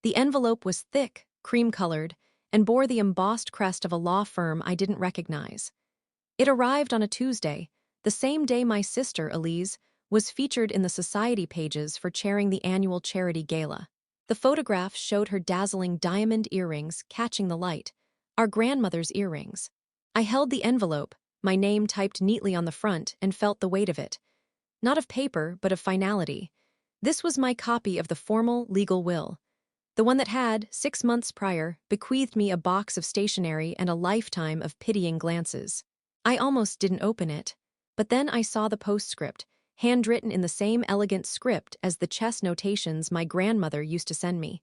The envelope was thick, cream-colored, and bore the embossed crest of a law firm I didn't recognize. It arrived on a Tuesday, the same day my sister, Elise, was featured in the society pages for chairing the annual charity gala. The photograph showed her dazzling diamond earrings catching the light, our grandmother's earrings. I held the envelope, my name typed neatly on the front, and felt the weight of it. Not of paper, but of finality. This was my copy of the formal legal will. The one that had, 6 months prior, bequeathed me a box of stationery and a lifetime of pitying glances. I almost didn't open it. But then I saw the postscript, handwritten in the same elegant script as the chess notations my grandmother used to send me.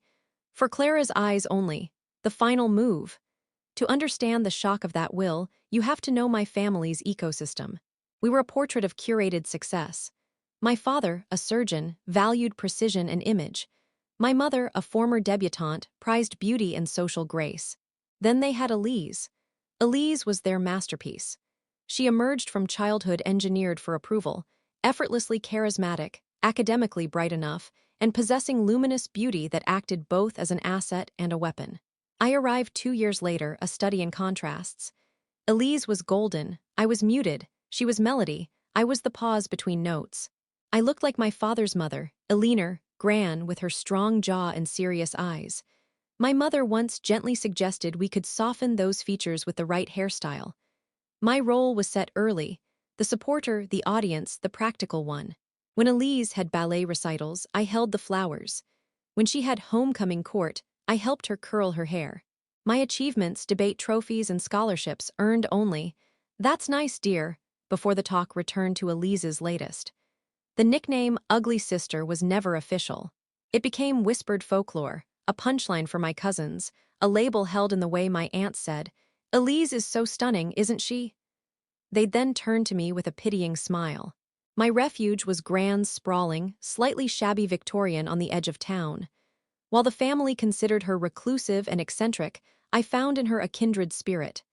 For Clara's eyes only, the final move. To understand the shock of that will, you have to know my family's ecosystem. We were a portrait of curated success. My father, a surgeon, valued precision and image. My mother, a former debutante, prized beauty and social grace. Then they had Elise. Elise was their masterpiece. She emerged from childhood engineered for approval, effortlessly charismatic, academically bright enough, and possessing luminous beauty that acted both as an asset and a weapon. I arrived 2 years later, a study in contrasts. Elise was golden, I was muted, she was melody, I was the pause between notes. I looked like my father's mother, Eleanor, Gran, with her strong jaw and serious eyes. My mother once gently suggested we could soften those features with the right hairstyle. My role was set early, the supporter, the audience, the practical one. When Elise had ballet recitals, I held the flowers. When she had homecoming court, I helped her curl her hair. My achievements, debate trophies and scholarships earned only, "That's nice, dear," before the talk returned to Elise's latest. The nickname Ugly Sister was never official. It became whispered folklore, a punchline for my cousins, a label held in the way my aunt said, "Elise is so stunning, isn't she?" They'd then turn to me with a pitying smile. My refuge was Gran's sprawling, slightly shabby Victorian on the edge of town. While the family considered her reclusive and eccentric, I found in her a kindred spirit.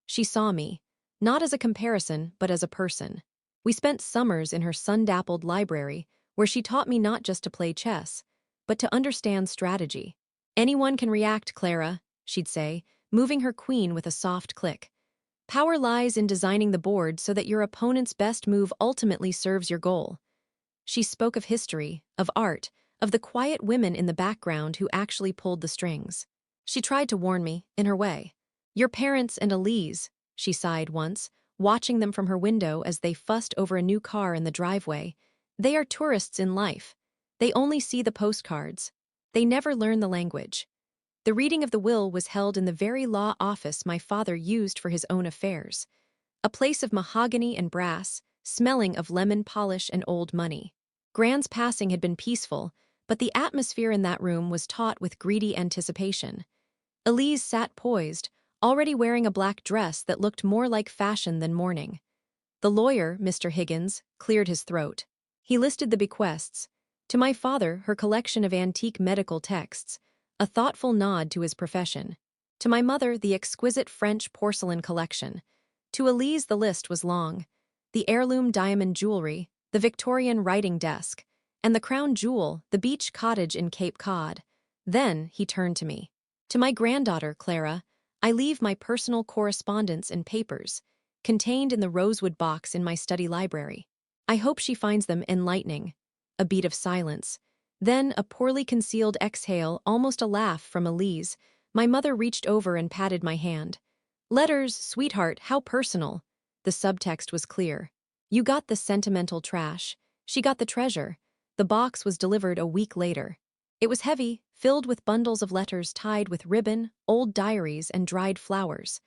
She saw me, not as a comparison, but as a person. We spent summers in her sun-dappled library, where she taught me not just to play chess, but to understand strategy. "Anyone can react, Clara," she'd say, moving her queen with a soft click. "Power lies in designing the board so that your opponent's best move ultimately serves your goal." She spoke of history, of art, of the quiet women in the background who actually pulled the strings. She tried to warn me, in her way. "Your parents and Elise," she sighed once, watching them from her window as they fussed over a new car in the driveway. "They are tourists in life. They only see the postcards. They never learn the language." The reading of the will was held in the very law office my father used for his own affairs. A place of mahogany and brass, smelling of lemon polish and old money. Gran's passing had been peaceful, but the atmosphere in that room was taut with greedy anticipation. Elise sat poised, already wearing a black dress that looked more like fashion than mourning. The lawyer, Mr. Higgins, cleared his throat. He listed the bequests. To my father, her collection of antique medical texts, a thoughtful nod to his profession. To my mother, the exquisite French porcelain collection. To Elise, the list was long. The heirloom diamond jewelry, the Victorian writing desk, and the crown jewel, the beach cottage in Cape Cod. Then he turned to me. "To my granddaughter, Clara, I leave my personal correspondence and papers, contained in the rosewood box in my study library. I hope she finds them enlightening." A beat of silence. Then a poorly concealed exhale, almost a laugh from Elise. My mother reached over and patted my hand. "Letters, sweetheart, how personal." The subtext was clear. You got the sentimental trash. She got the treasure. The box was delivered a week later. It was heavy, filled with bundles of letters tied with ribbon, old diaries, and dried flowers.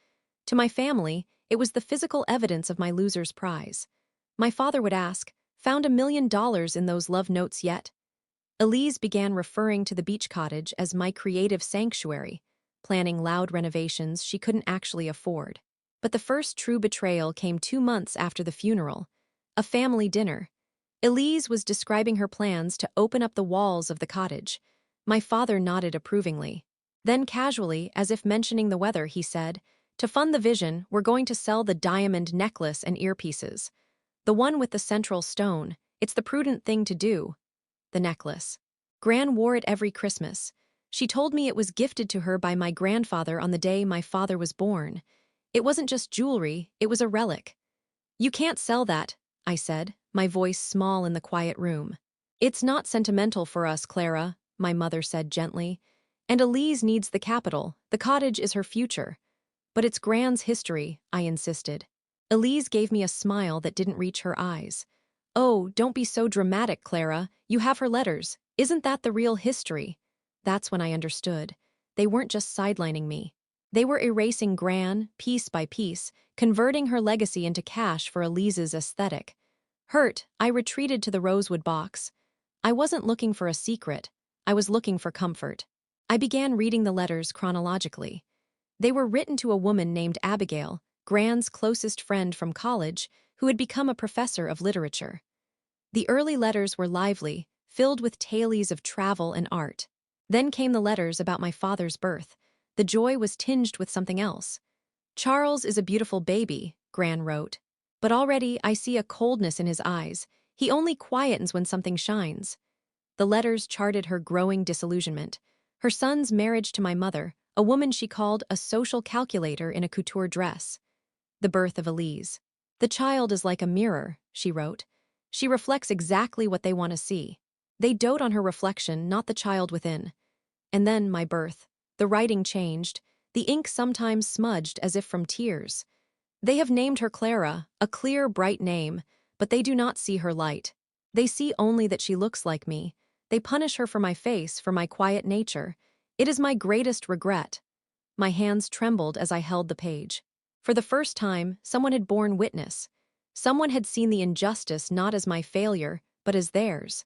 To my family, it was the physical evidence of my loser's prize. My father would ask, "Found $1 million in those love notes yet?" Elise began referring to the beach cottage as my creative sanctuary, planning loud renovations she couldn't actually afford. But the first true betrayal came 2 months after the funeral. A family dinner. Elise was describing her plans to open up the walls of the cottage. My father nodded approvingly. Then casually, as if mentioning the weather, he said, "To fund the vision, we're going to sell the diamond necklace and earpieces. The one with the central stone. It's the prudent thing to do." The necklace. Gran wore it every Christmas. She told me it was gifted to her by my grandfather on the day my father was born. It wasn't just jewelry, it was a relic. You can't sell that, I said, my voice small in the quiet room. It's not sentimental for us, Clara, my mother said gently. And Elise needs the capital. The cottage is her future. But it's Gran's history, I insisted. Elise gave me a smile that didn't reach her eyes. Oh, don't be so dramatic, Clara. You have her letters. Isn't that the real history? That's when I understood. They weren't just sidelining me. They were erasing Gran, piece by piece, converting her legacy into cash for Elise's aesthetic. Hurt, I retreated to the rosewood box. I wasn't looking for a secret. I was looking for comfort. I began reading the letters chronologically. They were written to a woman named Abigail, Gran's closest friend from college, who had become a professor of literature. The early letters were lively, filled with tales of travel and art. Then came the letters about my father's birth. The joy was tinged with something else. Charles is a beautiful baby, Gran wrote. But already I see a coldness in his eyes. He only quietens when something shines. The letters charted her growing disillusionment. Her son's marriage to my mother, a woman she called a social calculator in a couture dress. The birth of Elise. The child is like a mirror, she wrote. She reflects exactly what they want to see. They dote on her reflection, not the child within. And then my birth. The writing changed. The ink sometimes smudged as if from tears. They have named her Clara, a clear, bright name, but they do not see her light. They see only that she looks like me. They punish her for my face, for my quiet nature. It is my greatest regret. My hands trembled as I held the page. For the first time, someone had borne witness. Someone had seen the injustice not as my failure, but as theirs.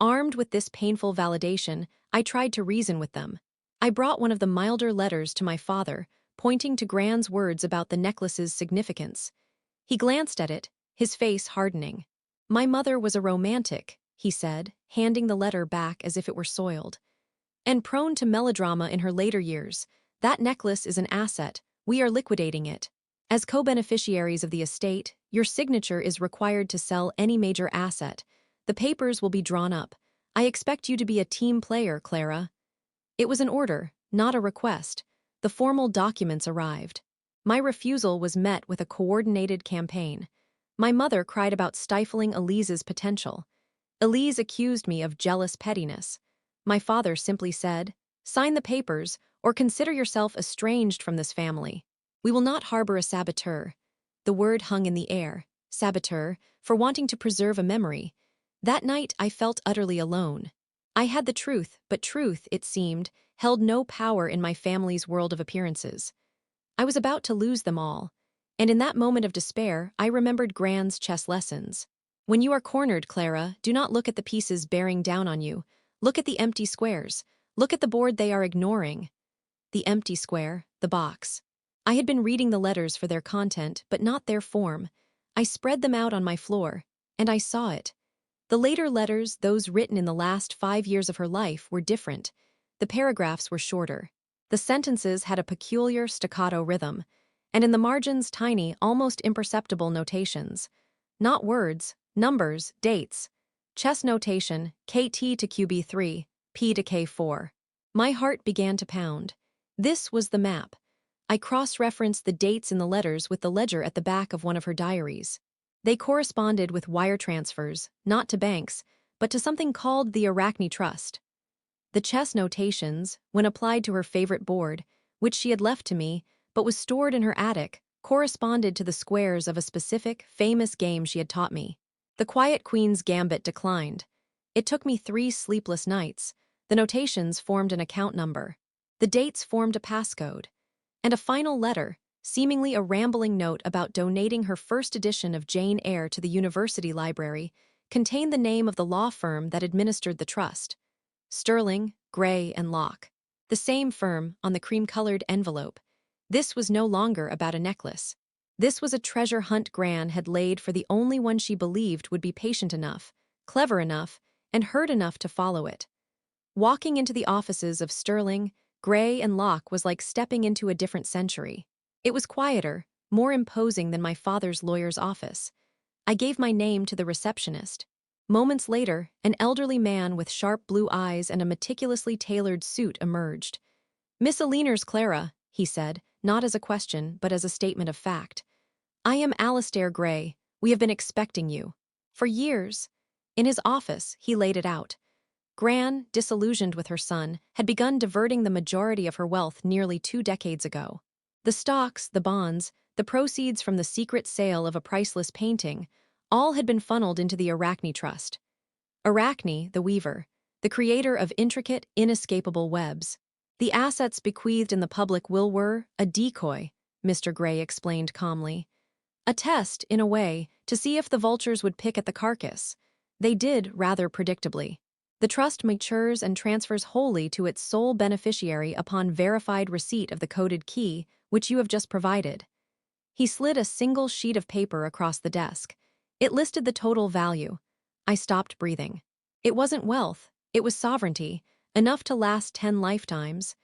Armed with this painful validation, I tried to reason with them. I brought one of the milder letters to my father, pointing to Gran's words about the necklace's significance. He glanced at it, his face hardening. My mother was a romantic, he said, handing the letter back as if it were soiled. And prone to melodrama in her later years. That necklace is an asset. We are liquidating it. As co-beneficiaries of the estate, your signature is required to sell any major asset. The papers will be drawn up. I expect you to be a team player, Clara. It was an order, not a request. The formal documents arrived. My refusal was met with a coordinated campaign. My mother cried about stifling Elise's potential. Elise accused me of jealous pettiness. My father simply said, "Sign the papers, or consider yourself estranged from this family. We will not harbor a saboteur." The word hung in the air, saboteur, for wanting to preserve a memory. That night I felt utterly alone. I had the truth, but truth, it seemed, held no power in my family's world of appearances. I was about to lose them all. And in that moment of despair, I remembered Gran's chess lessons. When you are cornered, Clara, do not look at the pieces bearing down on you. Look at the empty squares. Look at the board they are ignoring. The empty square, the box. I had been reading the letters for their content, but not their form. I spread them out on my floor, and I saw it. The later letters, those written in the last 5 years of her life, were different. The paragraphs were shorter. The sentences had a peculiar staccato rhythm, and in the margins tiny, almost imperceptible notations. Not words, numbers, dates. Chess notation, KT to QB3, P to K4. My heart began to pound. This was the map. I cross-referenced the dates in the letters with the ledger at the back of one of her diaries. They corresponded with wire transfers, not to banks, but to something called the Arachne Trust. The chess notations, when applied to her favorite board, which she had left to me, but was stored in her attic, corresponded to the squares of a specific, famous game she had taught me. The Quiet Queen's Gambit declined. It took me 3 sleepless nights. The notations formed an account number. The dates formed a passcode. And a final letter, seemingly a rambling note about donating her first edition of Jane Eyre to the university library, contained the name of the law firm that administered the trust. Sterling, Gray, and Locke. The same firm on the cream-colored envelope. This was no longer about a necklace. This was a treasure hunt Gran had laid for the only one she believed would be patient enough, clever enough, and hurt enough to follow it. Walking into the offices of Sterling, Gray, and Locke was like stepping into a different century. It was quieter, more imposing than my father's lawyer's office. I gave my name to the receptionist. Moments later, an elderly man with sharp blue eyes and a meticulously tailored suit emerged. "Miss Aliner's Clara," he said, not as a question, but as a statement of fact. "I am Alistair Gray. We have been expecting you." For years. In his office, he laid it out. Gran, disillusioned with her son, had begun diverting the majority of her wealth nearly 2 decades ago. The stocks, the bonds, the proceeds from the secret sale of a priceless painting, all had been funneled into the Arachne Trust. Arachne, the weaver, the creator of intricate, inescapable webs. The assets bequeathed in the public will were a decoy, Mr. Gray explained calmly. A test, in a way, to see if the vultures would pick at the carcass. They did, rather predictably. The trust matures and transfers wholly to its sole beneficiary upon verified receipt of the coded key, which you have just provided. He slid a single sheet of paper across the desk. It listed the total value. I stopped breathing. It wasn't wealth, it was sovereignty, enough to last 10 lifetimes.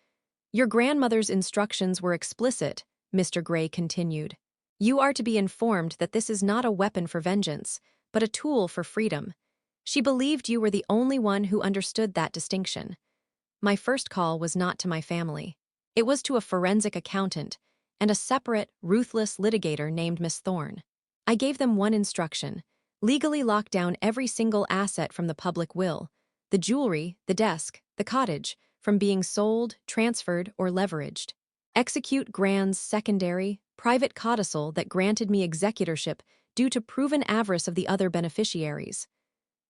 "Your grandmother's instructions were explicit," Mr. Gray continued. "You are to be informed that this is not a weapon for vengeance, but a tool for freedom. She believed you were the only one who understood that distinction." My first call was not to my family. It was to a forensic accountant and a separate, ruthless litigator named Miss Thorne. I gave them one instruction: legally lock down every single asset from the public will, the jewelry, the desk, the cottage, from being sold, transferred, or leveraged. Execute Gran's secondary, private codicil that granted me executorship due to proven avarice of the other beneficiaries.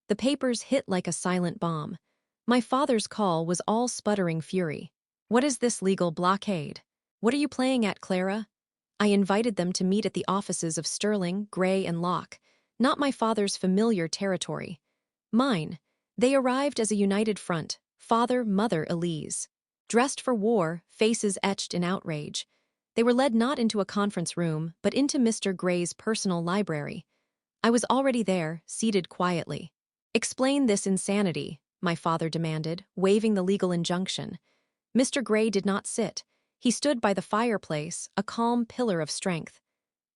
The papers hit like a silent bomb. My father's call was all sputtering fury. "What is this legal blockade? What are you playing at, Clara?" I invited them to meet at the offices of Sterling, Gray, and Locke, not my father's familiar territory. Mine. They arrived as a united front, father, mother, Elise. Dressed for war, faces etched in outrage. They were led not into a conference room, but into Mr. Gray's personal library. I was already there, seated quietly. "Explain this insanity," my father demanded, waving the legal injunction. Mr. Gray did not sit. He stood by the fireplace, a calm pillar of strength.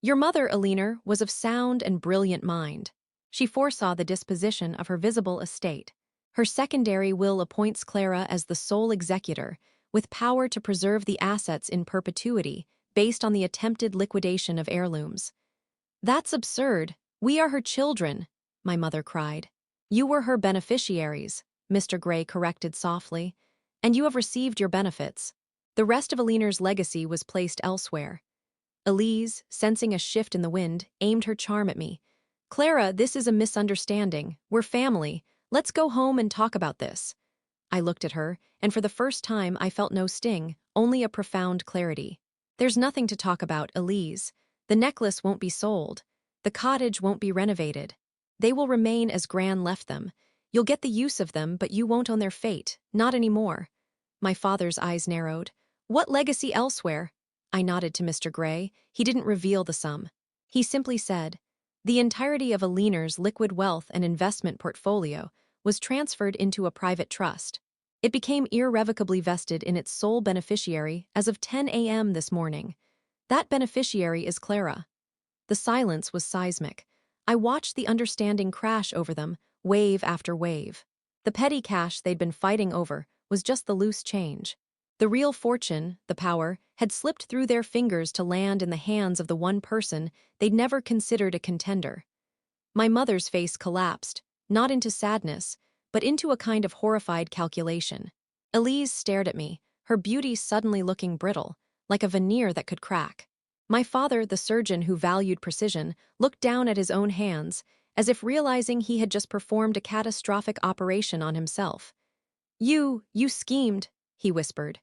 "Your mother, Aliner, was of sound and brilliant mind. She foresaw the disposition of her visible estate. Her secondary will appoints Clara as the sole executor, with power to preserve the assets in perpetuity, based on the attempted liquidation of heirlooms." "That's absurd. We are her children," my mother cried. "You were her beneficiaries," Mr. Gray corrected softly, "and you have received your benefits." The rest of Aliner's legacy was placed elsewhere. Elise, sensing a shift in the wind, aimed her charm at me. "Clara, this is a misunderstanding. We're family. Let's go home and talk about this." I looked at her, and for the first time I felt no sting, only a profound clarity. "There's nothing to talk about, Elise. The necklace won't be sold. The cottage won't be renovated. They will remain as Gran left them. You'll get the use of them, but you won't own their fate. Not anymore." My father's eyes narrowed. "What legacy elsewhere?" I nodded to Mr. Gray. He didn't reveal the sum. He simply said, "The entirety of Aliner's liquid wealth and investment portfolio was transferred into a private trust. It became irrevocably vested in its sole beneficiary as of 10 a.m. this morning. That beneficiary is Clara." The silence was seismic. I watched the understanding crash over them, wave after wave. The petty cash they'd been fighting over was just the loose change. The real fortune, the power, had slipped through their fingers to land in the hands of the one person they'd never considered a contender. My mother's face collapsed, not into sadness, but into a kind of horrified calculation. Elise stared at me, her beauty suddenly looking brittle, like a veneer that could crack. My father, the surgeon who valued precision, looked down at his own hands, as if realizing he had just performed a catastrophic operation on himself. You schemed," he whispered.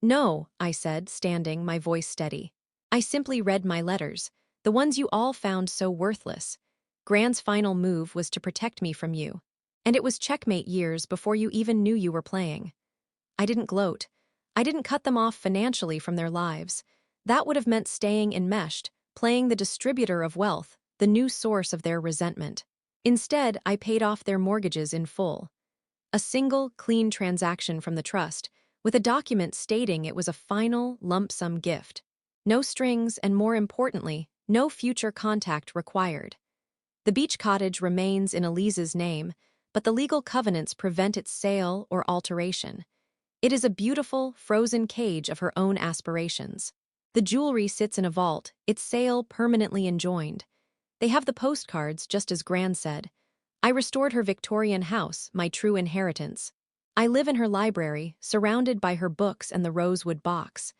"No," I said, standing, my voice steady. "I simply read my letters, the ones you all found so worthless. Gran's final move was to protect me from you. And it was checkmate years before you even knew you were playing." I didn't gloat. I didn't cut them off financially from their lives. That would have meant staying enmeshed, playing the distributor of wealth, the new source of their resentment. Instead, I paid off their mortgages in full. A single, clean transaction from the trust, with a document stating it was a final, lump sum gift. No strings and, more importantly, no future contact required. The beach cottage remains in Elise's name, but the legal covenants prevent its sale or alteration. It is a beautiful, frozen cage of her own aspirations. The jewelry sits in a vault, its sale permanently enjoined. They have the postcards, just as Gran said. I restored her Victorian house, my true inheritance. I live in her library, surrounded by her books and the rosewood box.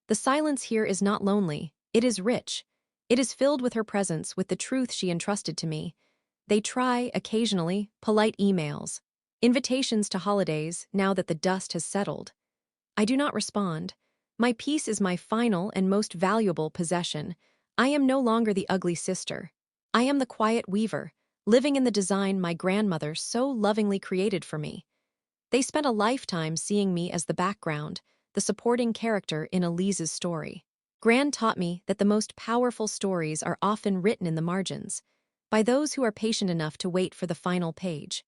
The silence here is not lonely, it is rich. It is filled with her presence, with the truth she entrusted to me. They try, occasionally, polite emails, invitations to holidays, now that the dust has settled. I do not respond. My peace is my final and most valuable possession. I am no longer the ugly sister. I am the quiet weaver, living in the design my grandmother so lovingly created for me. They spent a lifetime seeing me as the background, the supporting character in Elise's story. Gran taught me that the most powerful stories are often written in the margins, by those who are patient enough to wait for the final page.